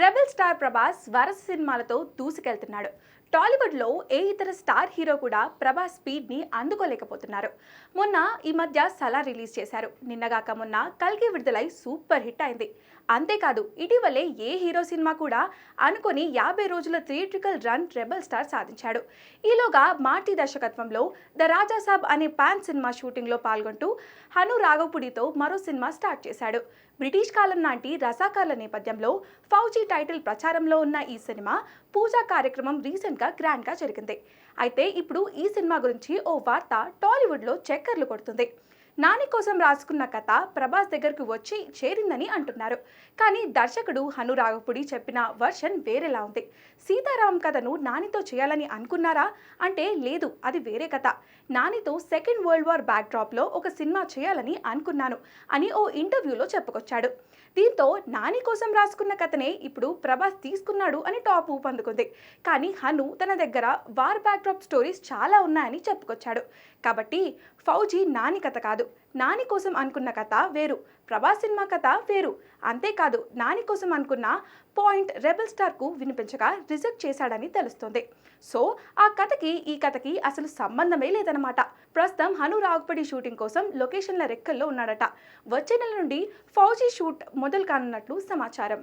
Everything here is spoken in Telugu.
రెబెల్ స్టార్ ప్రభాస్ వరుస సినిమాలతో దూసుకెళ్తున్నాడు. టాలీవుడ్లో ఏ ఇతర స్టార్ హీరో కూడా ప్రభాస్ స్పీడ్ని అందుకోలేకపోతున్నారు. మొన్న ఈ మధ్య సలార్ రిలీజ్ చేశారు. నిన్నగాక మొన్న కల్కి విడుదలై సూపర్ హిట్ అయింది. అంతేకాదు ఇటీవలే ఏ హీరో సినిమా కూడా అనుకొని 50 రోజుల థియేట్రికల్ రన్ రెబెల్ స్టార్ సాధించాడు. ఈలోగా మార్టీ దర్శకత్వంలో ద రాజాసాబ్ అనే పాన్ సినిమా షూటింగ్లో పాల్గొంటూ హను రాఘవపుడితో మరో సినిమా స్టార్ట్ చేశాడు. బ్రిటిష్ కాలం నాటి రజాకార్ల నేపథ్యంలో ఫౌజీ టైటిల్ ప్రచారంలో ఉన్న ఈ సినిమా పూజా కార్యక్రమం రీసెంట్గా గ్రాండ్గా జరిగింది. అయితే ఇప్పుడు ఈ సినిమా గురించి ఓ వార్త టాలీవుడ్లో చక్కర్లు కొడుతుంది. నాని కోసం రాసుకున్న కథ ప్రభాస్ దగ్గరకు వచ్చి చేరిందని అంటున్నారు. కానీ దర్శకుడు హను రాఘపుడి చెప్పిన వర్షన్ వేరేలా ఉంది. సీతారాం కథను నానితో చేయాలని అనుకున్నారా అంటే లేదు, అది వేరే కథ. నానితో సెకండ్ వరల్డ్ వార్ బ్యాక్డ్రాప్లో ఒక సినిమా చేయాలని అనుకున్నాను అని ఓ ఇంటర్వ్యూలో చెప్పుకొచ్చాడు. దీంతో నాని కోసం రాసుకున్న కథనే ఇప్పుడు ప్రభాస్ తీసుకున్నాడు అని టాప్ ఊపందుకుంది. కానీ హను తన దగ్గర వార్ బ్యాక్డ్రాప్ స్టోరీస్ చాలా ఉన్నాయని చెప్పుకొచ్చాడు. కాబట్టి ఫౌజీ నాని కథ కాదు, నాని కోసం అనుకున్న కథ వేరు, ప్రభాస్ సినిమా కథ వేరు. అంతేకాదు నాని కోసం అనుకున్న పాయింట్ రెబెల్ స్టార్కు వినిపించగా రిజెక్ట్ చేశాడని తెలుస్తోంది. సో ఆ కథకి ఈ కథకి అసలు సంబంధమే లేదన్నమాట. ప్రస్తుతం హను రాఘపుడి షూటింగ్ కోసం లొకేషన్ల రెక్కల్లో ఉన్నాడట. వచ్చే నెల నుండి ఫౌజీ షూట్ మొదలు కానున్నట్లు సమాచారం.